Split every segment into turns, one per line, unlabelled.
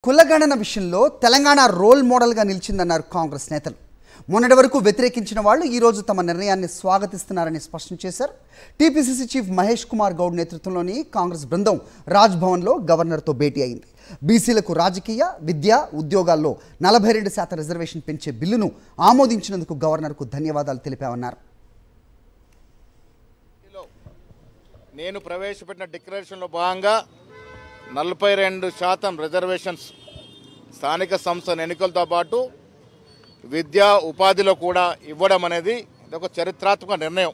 కులగణన విషయంలో తెలంగాణ రోల్ మోడల్గా నిలిచిందన్నారు కాంగ్రెస్ నేతలు. మొన్నటి వరకు వ్యతిరేకించిన వాళ్ళు ఈ రోజు తమ నిర్ణయాన్ని స్వాగతిస్తున్నారని స్పష్టం చేశారు. టీపీసీసీ చీఫ్ మహేష్ కుమార్ గౌడ్ నేతృత్వంలోని కాంగ్రెస్ బృందం రాజ్భవన్లో గవర్నర్తో భేటీ అయింది. బీసీలకు రాజకీయ, విద్య, ఉద్యోగాల్లో 42% రిజర్వేషన్ పెంచే బిల్లును ఆమోదించినందుకు గవర్నర్కు ధన్యవాదాలు తెలిపామన్నారు.
నేను ప్రవేశపెట్టిన డిక్లరేషన్లో భాగంగా 42% రిజర్వేషన్స్ స్థానిక సంస్థల ఎన్నికలతో పాటు విద్యా ఉపాధిలో కూడా ఇవ్వడం అనేది ఇదొక చరిత్రాత్మక నిర్ణయం.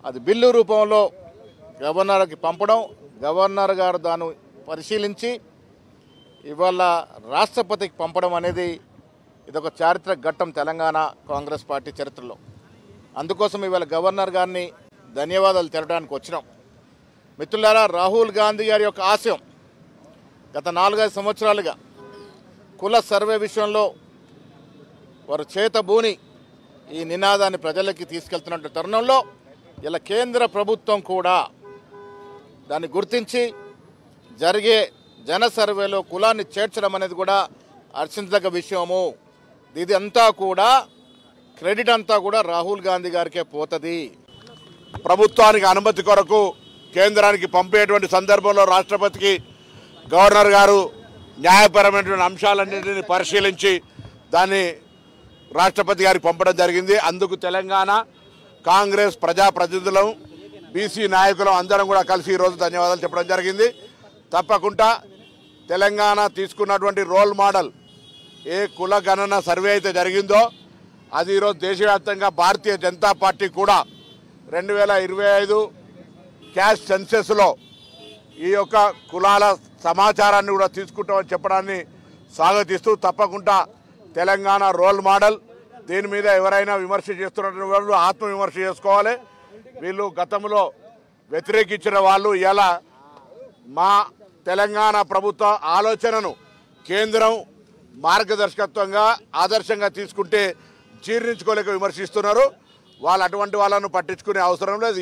అది బిల్లు రూపంలో గవర్నర్కి పంపడం, గవర్నర్ గారు దాన్ని పరిశీలించి ఇవాళ రాష్ట్రపతికి పంపడం అనేది ఇదొక చారిత్రక ఘట్టం తెలంగాణ కాంగ్రెస్ పార్టీ చరిత్రలో. అందుకోసం ఇవాళ గవర్నర్ గారిని ధన్యవాదాలు తెలపడానికి వచ్చినాం. మిత్రులారా, రాహుల్ గాంధీ గారి యొక్క ఆశయం గత 4-5 సంవత్సరాలుగా కుల సర్వే విషయంలో వారు చేతబూని ఈ నినాదాన్ని ప్రజలకి తీసుకెళ్తున్న తరుణంలో ఇలా కేంద్ర ప్రభుత్వం కూడా దాన్ని గుర్తించి జరిగే జన సర్వేలో కులాన్ని చేర్చడం అనేది కూడా హర్షించదగ్గ విషయము. ఇది అంతా కూడా క్రెడిట్ అంతా కూడా రాహుల్ గాంధీ గారికే పోతుంది.
ప్రభుత్వానికి అనుమతి కొరకు కేంద్రానికి పంపేటువంటి సందర్భంలో రాష్ట్రపతికి గవర్నర్ గారు న్యాయపరమైనటువంటి అంశాలన్నింటినీ పరిశీలించి దాన్ని రాష్ట్రపతి గారికి పంపడం జరిగింది. అందుకు తెలంగాణ కాంగ్రెస్ ప్రజాప్రతినిధులం, బీసీ నాయకులం అందరం కూడా కలిసి ఈరోజు ధన్యవాదాలు చెప్పడం జరిగింది. తప్పకుండా తెలంగాణ తీసుకున్నటువంటి రోల్ మోడల్ ఏ కుల గణన సర్వే అయితే జరిగిందో అది ఈరోజు దేశవ్యాప్తంగా భారతీయ జనతా పార్టీ కూడా 2025 క్యాష్ సెన్సెస్లో ఈ యొక్క కులాల సమాచారాన్ని కూడా తీసుకుంటామని చెప్పడాన్ని స్వాగతిస్తూ, తప్పకుండా తెలంగాణ రోల్ మోడల్. దీని మీద ఎవరైనా విమర్శ చేస్తున్నటువంటి వాళ్ళు ఆత్మవిమర్శ చేసుకోవాలి. వీళ్ళు గతంలో వ్యతిరేకించిన వాళ్ళు ఇలా మా తెలంగాణ ప్రభుత్వ ఆలోచనను కేంద్రం మార్గదర్శకత్వంగా ఆదర్శంగా తీసుకుంటే జీర్ణించుకోలేక విమర్శిస్తున్నారు. వాళ్ళు అటువంటి వాళ్ళను పట్టించుకునే అవసరం లేదు.